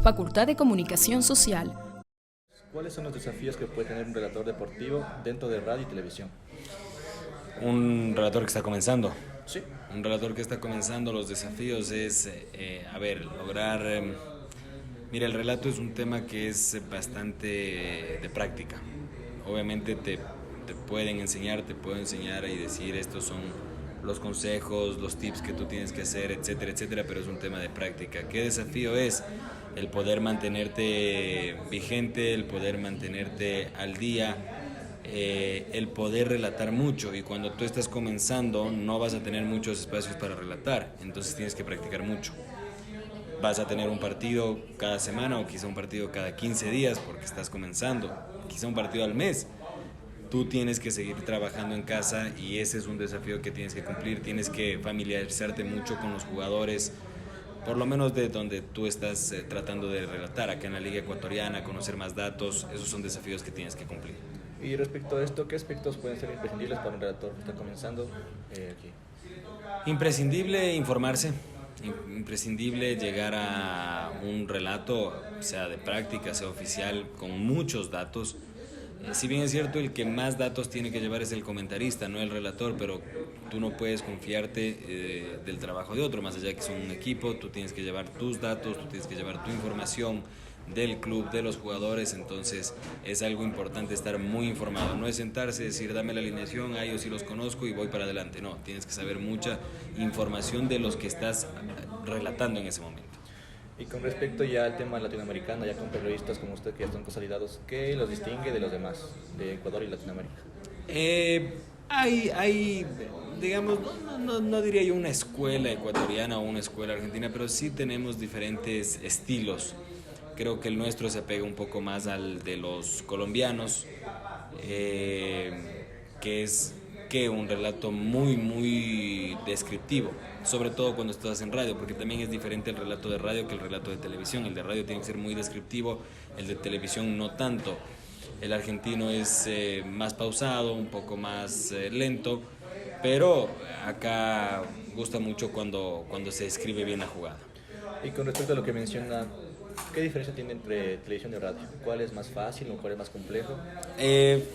Facultad de Comunicación Social. ¿Cuáles son los desafíos que puede tener un relator deportivo dentro de radio y televisión? Un relator que está comenzando. Sí. Un relator que está comenzando, los desafíos es, lograr... mira, el relato es un tema que es bastante de práctica. Obviamente te pueden enseñar, te puedo enseñar y decir estos son los consejos, los tips que tú tienes que hacer, etcétera, etcétera, pero es un tema de práctica. ¿Qué desafío es? El poder mantenerte vigente, el poder mantenerte al día, el poder relatar mucho, y cuando tú estás comenzando no vas a tener muchos espacios para relatar, entonces tienes que practicar mucho. Vas a tener un partido cada semana o quizá un partido cada 15 días porque estás comenzando, quizá un partido al mes. Tú tienes que seguir trabajando en casa y ese es un desafío que tienes que cumplir. Tienes que familiarizarte mucho con los jugadores, por lo menos de donde tú estás tratando de relatar, acá en la Liga Ecuatoriana, conocer más datos. Esos son desafíos que tienes que cumplir. Y respecto a esto, ¿qué aspectos pueden ser imprescindibles para un relator que está comenzando aquí? Imprescindible informarse, imprescindible llegar a un relato, sea de práctica, sea oficial, con muchos datos. Si bien es cierto, el que más datos tiene que llevar es el comentarista, no el relator, pero tú no puedes confiarte del trabajo de otro, más allá de que son un equipo. Tú tienes que llevar tus datos, tú tienes que llevar tu información del club, de los jugadores. Entonces es algo importante estar muy informado, no es sentarse y decir dame la alineación, yo sí los conozco y voy para adelante. No, tienes que saber mucha información de los que estás relatando en ese momento. Y con respecto ya al tema latinoamericano, ya con periodistas como usted que ya están consolidados, ¿qué los distingue de los demás, de Ecuador y Latinoamérica? Hay, digamos, no diría yo una escuela ecuatoriana o una escuela argentina, pero sí tenemos diferentes estilos. Creo que el nuestro se apega un poco más al de los colombianos, que es un relato muy descriptivo, sobre todo cuando estás en radio, porque también es diferente el relato de radio que el relato de televisión. El de radio tiene que ser muy descriptivo, el de televisión no tanto. El argentino es más pausado, un poco más lento, pero acá gusta mucho cuando se escribe bien la jugada. Y con respecto a lo que menciona, ¿qué diferencia tiene entre televisión y radio? ¿Cuál es más fácil o cuál es más complejo?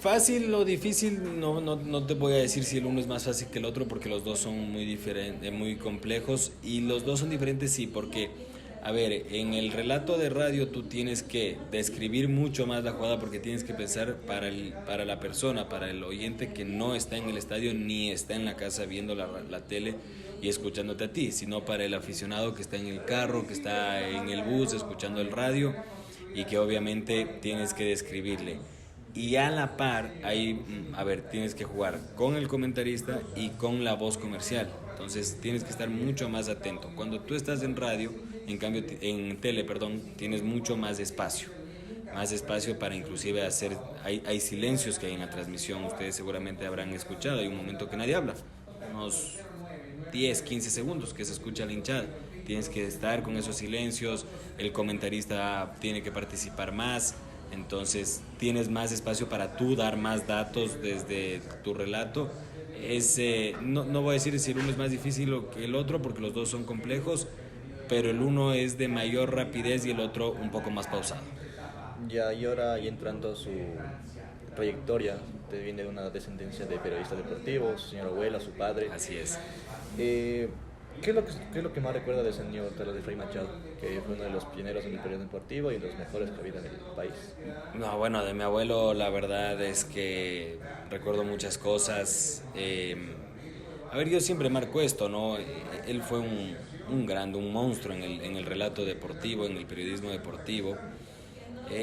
Fácil o difícil, no te voy a decir si el uno es más fácil que el otro, porque los dos son muy diferentes, muy complejos, y los dos son diferentes, sí, porque, a ver, en el relato de radio tú tienes que describir mucho más la jugada, porque tienes que pensar para la persona, para el oyente que no está en el estadio ni está en la casa viendo la tele y escuchándote a ti, sino para el aficionado que está en el carro, que está en el bus escuchando el radio, y que obviamente tienes que describirle. Y a la par, tienes que jugar con el comentarista y con la voz comercial. Entonces tienes que estar mucho más atento. Cuando tú estás en radio, en cambio en tele, tienes mucho más espacio. Más espacio para inclusive hacer... Hay silencios que hay en la transmisión, ustedes seguramente habrán escuchado. Hay un momento que nadie habla, unos 10, 15 segundos que se escucha la hinchada. Tienes que estar con esos silencios, el comentarista tiene que participar más. Entonces tienes más espacio para tú dar más datos desde tu relato. No voy a decir si el uno es más difícil que el otro, porque los dos son complejos, pero el uno es de mayor rapidez y el otro un poco más pausado. Ya, y ahora, y entrando a su trayectoria, usted viene de una descendencia de periodistas deportivos, su señora abuela, su padre. Así es. ¿Qué es lo que más recuerda del señor Carlos Efraín Machado, que fue uno de los pioneros en el periodismo deportivo y de los mejores que ha habido en el país? No, bueno, de mi abuelo la verdad es que recuerdo muchas cosas. Yo siempre marco esto, ¿no? Él fue un grande, un monstruo en el relato deportivo, en el periodismo deportivo.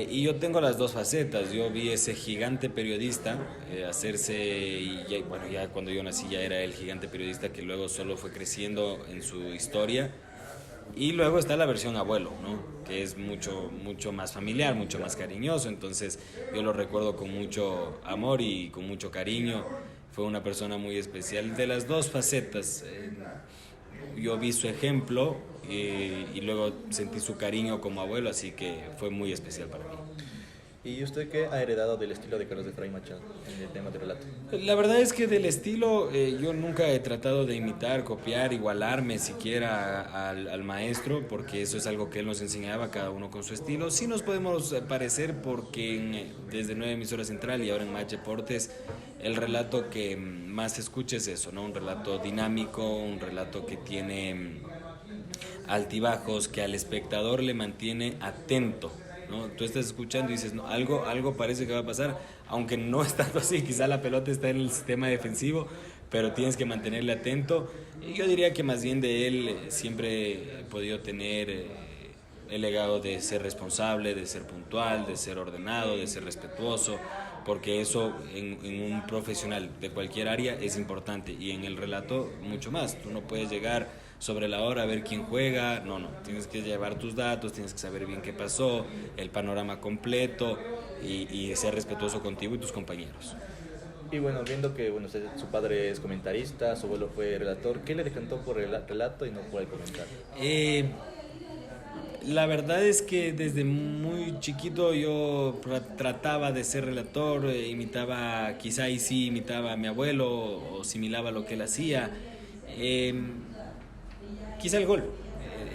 Y yo tengo las dos facetas. Yo vi ese gigante periodista hacerse, y ya cuando yo nací ya era el gigante periodista que luego solo fue creciendo en su historia. Y luego está la versión abuelo, ¿no? Que es mucho más familiar, mucho más cariñoso. Entonces yo lo recuerdo con mucho amor y con mucho cariño. Fue una persona muy especial. De las dos facetas, yo vi su ejemplo y luego sentí su cariño como abuelo, así que fue muy especial para mí. ¿Y usted qué ha heredado del estilo de Carlos Efraín Machado en el tema de relato? La verdad es que del estilo yo nunca he tratado de imitar, copiar, igualarme siquiera al maestro, porque eso es algo que él nos enseñaba, cada uno con su estilo. Sí nos podemos parecer porque desde 9 Emisora Central y ahora en Match Deportes, el relato que más se escucha es eso, ¿no? Un relato dinámico, un relato que tiene altibajos, que al espectador le mantiene atento, ¿no? Tú estás escuchando y dices, no, algo parece que va a pasar, aunque no es tanto así, quizá la pelota está en el sistema defensivo, pero tienes que mantenerle atento. Y yo diría que más bien de él siempre he podido tener el legado de ser responsable, de ser puntual, de ser ordenado, de ser respetuoso, porque eso en un profesional de cualquier área es importante, y en el relato mucho más. Tú no puedes llegar sobre la hora a ver quién juega, no, tienes que llevar tus datos, tienes que saber bien qué pasó, el panorama completo, y ser respetuoso contigo y tus compañeros. Y bueno, viendo que su padre es comentarista, su abuelo fue relator, ¿qué le decantó por el relato y no por el comentario? La verdad es que desde muy chiquito yo trataba de ser relator, quizá ahí sí imitaba a mi abuelo o similaba lo que él hacía. Quizá el gol,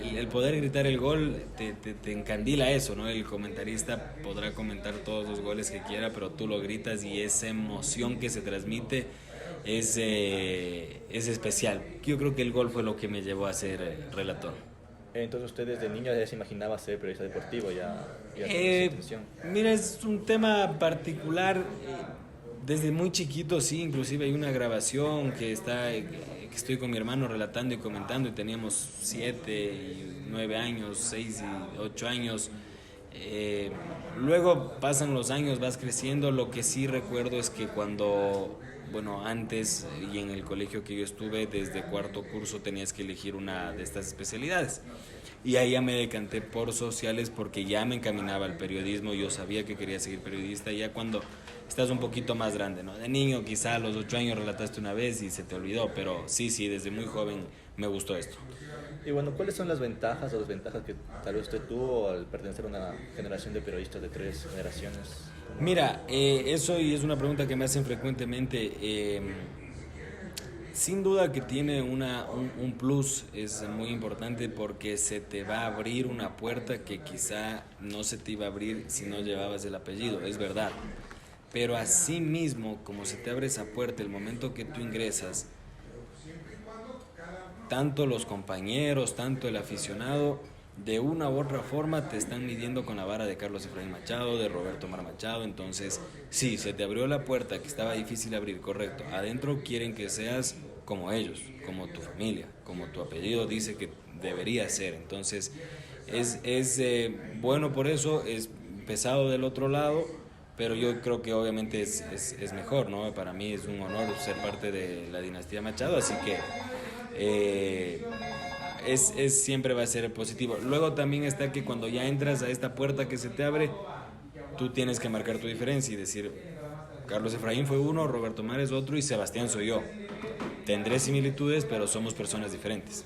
el poder gritar el gol te encandila eso, ¿no? El comentarista podrá comentar todos los goles que quiera, pero tú lo gritas y esa emoción que se transmite es especial. Yo creo que el gol fue lo que me llevó a ser relator. Entonces usted desde niño ya se imaginaba ser periodista deportivo, ya mira, es un tema particular. Desde muy chiquito, sí, inclusive hay una grabación que estoy con mi hermano relatando y comentando, y teníamos 7 y 9 años, 6 y 8 años. Luego pasan los años, vas creciendo. Lo que sí recuerdo es que antes y en el colegio que yo estuve, desde cuarto curso tenías que elegir una de estas especialidades. Y ahí ya me decanté por sociales porque ya me encaminaba al periodismo, yo sabía que quería seguir periodista, ya cuando estás un poquito más grande, ¿no? De niño quizá a los 8 años relataste una vez y se te olvidó, pero sí, desde muy joven me gustó esto. Y bueno, ¿cuáles son las ventajas o desventajas que tal vez usted tuvo al pertenecer a una generación de periodistas de 3 generaciones? Mira, eso y es una pregunta que me hacen frecuentemente. Sin duda que tiene un plus, es muy importante porque se te va a abrir una puerta que quizá no se te iba a abrir si no llevabas el apellido, es verdad. Pero así mismo, como se te abre esa puerta el momento que tú ingresas, tanto los compañeros, tanto el aficionado, de una u otra forma te están midiendo con la vara de Carlos Efraín Machado, de Roberto Omar Machado. Entonces, sí, se te abrió la puerta que estaba difícil abrir, correcto. Adentro quieren que seas como ellos, como tu familia, como tu apellido dice que debería ser. Entonces, es bueno por eso, es pesado del otro lado, pero yo creo que obviamente es mejor, ¿no? Para mí es un honor ser parte de la dinastía Machado, así que siempre va a ser positivo. Luego también está que cuando ya entras a esta puerta que se te abre, tú tienes que marcar tu diferencia y decir, Carlos Efraín fue uno, Roberto Omar es otro y Sebastián soy yo. Tendré similitudes, pero somos personas diferentes.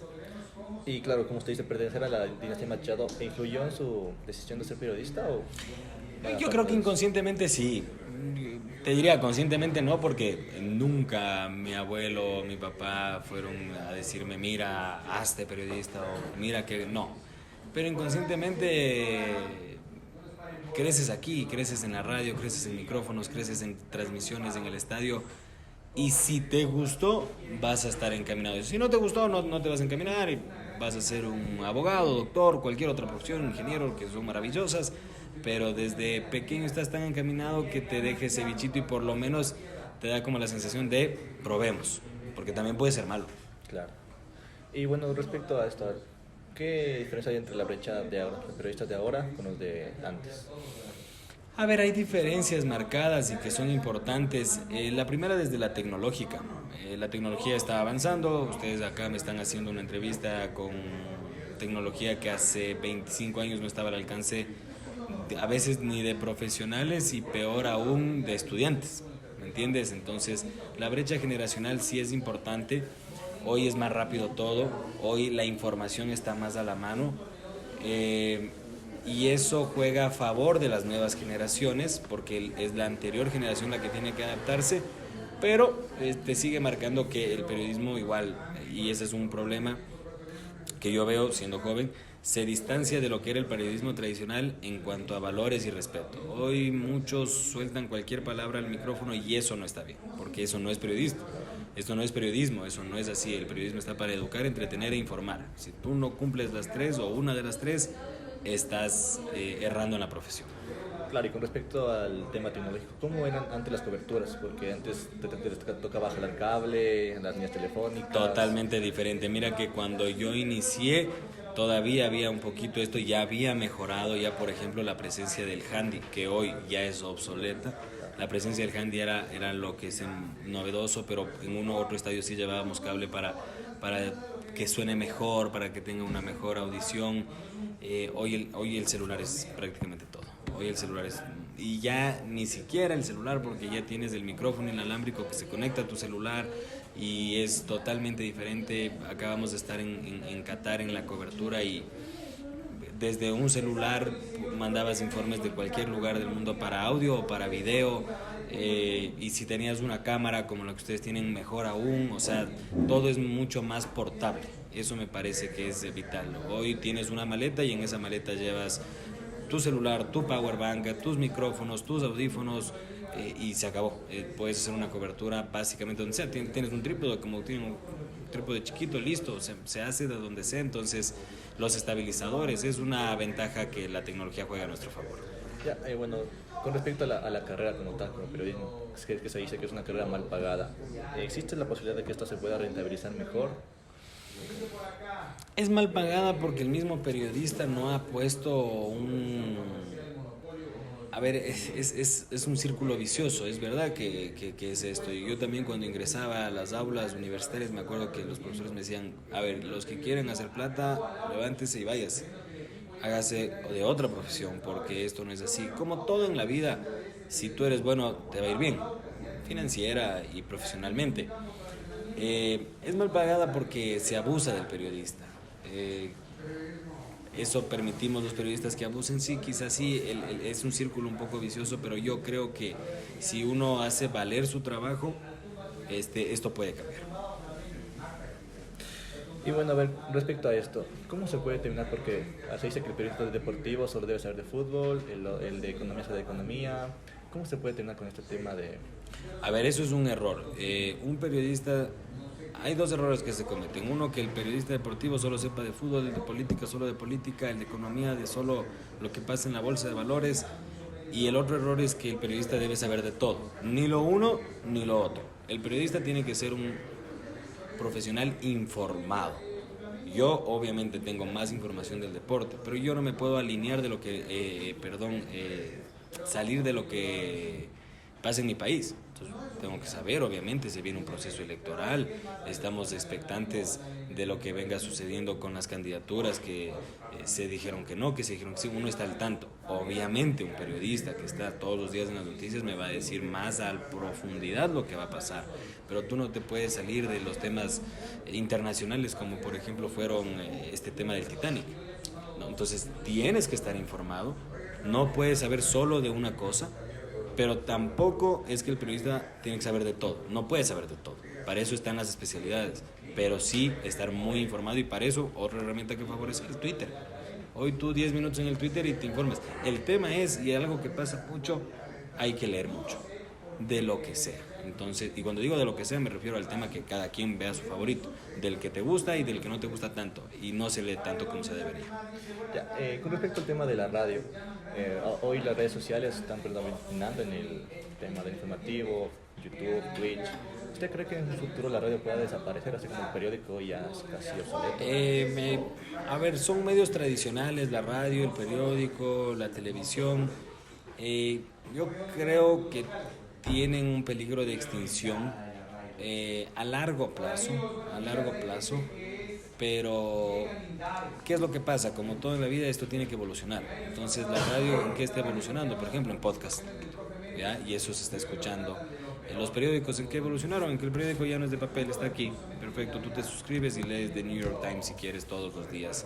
Y claro, como usted dice, pertenecer a la dinastía Machado, ¿influyó en su decisión de ser periodista? Yo creo que inconscientemente sí. Te diría conscientemente no, porque nunca mi abuelo, mi papá fueron a decirme, mira, hazte periodista, o mira que no. Pero inconscientemente creces aquí, creces en la radio, creces en micrófonos, creces en transmisiones en el estadio, y si te gustó, vas a estar encaminado. Si no te gustó, no te vas a encaminar y vas a ser un abogado, doctor, cualquier otra profesión, ingeniero, que son maravillosas, pero desde pequeño estás tan encaminado que te deje ese bichito y por lo menos te da como la sensación de probemos, porque también puede ser malo. Claro. Y bueno, respecto a esto, ¿qué diferencia hay entre la brecha de ahora, los periodistas de ahora con los de antes? A ver, hay diferencias marcadas y que son importantes. La primera desde la tecnológica. La tecnología está avanzando. Ustedes acá me están haciendo una entrevista con tecnología que hace 25 años no estaba al alcance a veces ni de profesionales y peor aún de estudiantes, ¿me entiendes? Entonces la brecha generacional sí es importante. Hoy es más rápido todo, hoy la información está más a la mano. y eso juega a favor de las nuevas generaciones, porque es la anterior generación la que tiene que adaptarse, pero te sigue marcando que el periodismo igual, y ese es un problema que yo veo siendo joven, se distancia de lo que era el periodismo tradicional en cuanto a valores y respeto. Hoy muchos sueltan cualquier palabra al micrófono y eso no está bien, porque eso no es periodismo. Esto no es periodismo, eso no es así. El periodismo está para educar, entretener e informar. Si tú no cumples las tres o una de las tres, estás errando en la profesión. Claro, y con respecto al tema tecnológico, ¿cómo eran antes las coberturas? Porque antes te tocaba jalar cable, las líneas telefónicas. Totalmente diferente. Mira que cuando yo inicié, todavía había un poquito esto, ya había mejorado, ya por ejemplo la presencia del handy, que hoy ya es obsoleta. La presencia del handy era lo que es novedoso, pero en uno u otro estadio sí llevábamos cable para que suene mejor, para que tenga una mejor audición. Hoy el celular es prácticamente todo. Hoy el celular es... Y ya ni siquiera el celular, porque ya tienes el micrófono inalámbrico que se conecta a tu celular y es totalmente diferente. Acabamos de estar en Qatar en la cobertura y desde un celular mandabas informes de cualquier lugar del mundo para audio o para video, y si tenías una cámara como la que ustedes tienen, mejor aún. O sea, todo es mucho más portable. Eso me parece que es vital. Hoy tienes una maleta y en esa maleta llevas tu celular, tu power bank, tus micrófonos, tus audífonos, y se acabó. Puedes hacer una cobertura básicamente donde sea. Tienes un trípode, como tiene un trípode chiquito, listo, se hace de donde sea. Entonces, los estabilizadores es una ventaja que la tecnología juega a nuestro favor. Ya, bueno, con respecto a la carrera como tal, como periodismo, es que se dice que es una carrera mal pagada. ¿Existe la posibilidad de que esto se pueda rentabilizar mejor? Es mal pagada porque el mismo periodista no ha puesto un... A ver, es un círculo vicioso, es verdad que es esto. Y yo también cuando ingresaba a las aulas universitarias me acuerdo que los profesores me decían, a ver, los que quieren hacer plata, levántese y váyase. Hágase de otra profesión, porque esto no es así. Como todo en la vida, si tú eres bueno, te va a ir bien, financiera y profesionalmente. Es mal pagada porque se abusa del periodista. Eso permitimos los periodistas que abusen, sí, quizás sí, es un círculo un poco vicioso, pero yo creo que si uno hace valer su trabajo, esto puede cambiar. Y bueno, a ver, respecto a esto, ¿cómo se puede terminar? Porque se dice que el periodista deportivo solo debe saber de fútbol, el de economía sabe de economía. ¿Cómo se puede terminar con este tema de...? A ver, eso es un error. Un periodista... Hay dos errores que se cometen. Uno, que el periodista deportivo solo sepa de fútbol, el de política solo de política, el de economía de solo lo que pasa en la bolsa de valores. Y el otro error es que el periodista debe saber de todo. Ni lo uno ni lo otro. El periodista tiene que ser un profesional informado. Yo obviamente tengo más información del deporte, pero yo no me puedo alinear de lo que, salir de lo que pasa en mi país. Entonces, tengo que saber, obviamente, se viene un proceso electoral, estamos expectantes de lo que venga sucediendo con las candidaturas que se dijeron que no, que se dijeron que sí, uno está al tanto. Obviamente un periodista que está todos los días en las noticias me va a decir más a profundidad lo que va a pasar, pero tú no te puedes salir de los temas internacionales como por ejemplo fueron este tema del Titanic, ¿no? Entonces tienes que estar informado, no puedes saber solo de una cosa, pero tampoco es que el periodista tiene que saber de todo, no puede saber de todo, para eso están las especialidades, pero sí estar muy informado, y para eso otra herramienta que favorece es Twitter. Hoy tú 10 minutos en el Twitter y te informas. El tema es, y algo que pasa mucho, hay que leer mucho, de lo que sea. Entonces, y cuando digo de lo que sea me refiero al tema que cada quien vea su favorito, del que te gusta y del que no te gusta tanto, y no se lee tanto como se debería. Ya, con respecto al tema de la radio, hoy las redes sociales están predominando en el tema del informativo, YouTube, Twitch. ¿Usted cree que en un futuro la radio pueda desaparecer, así como el periódico ya es casi obsoleto? A ver, son medios tradicionales, la radio, el periódico, la televisión. Yo creo que tienen un peligro de extinción a largo plazo, pero ¿qué es lo que pasa? Como todo en la vida, esto tiene que evolucionar. Entonces, ¿la radio en qué está evolucionando? Por ejemplo, en podcast, ¿ya? Y eso se está escuchando. Los periódicos, ¿en qué evolucionaron? En que el periódico ya no es de papel, está aquí. Perfecto, tú te suscribes y lees The New York Times si quieres todos los días.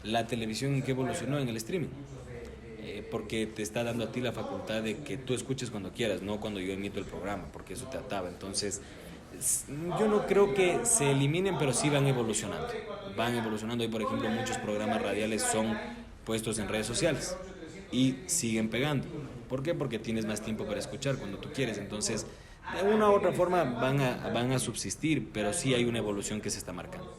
La televisión, ¿en qué evolucionó? En el streaming. porque te está dando a ti la facultad de que tú escuches cuando quieras, no cuando yo emito el programa, porque eso te ataba. Entonces, yo no creo que se eliminen, pero sí van evolucionando. Van evolucionando. Y, por ejemplo, muchos programas radiales son puestos en redes sociales y siguen pegando. ¿Por qué? Porque tienes más tiempo para escuchar cuando tú quieres. Entonces, de una u otra forma van a subsistir, pero sí hay una evolución que se está marcando.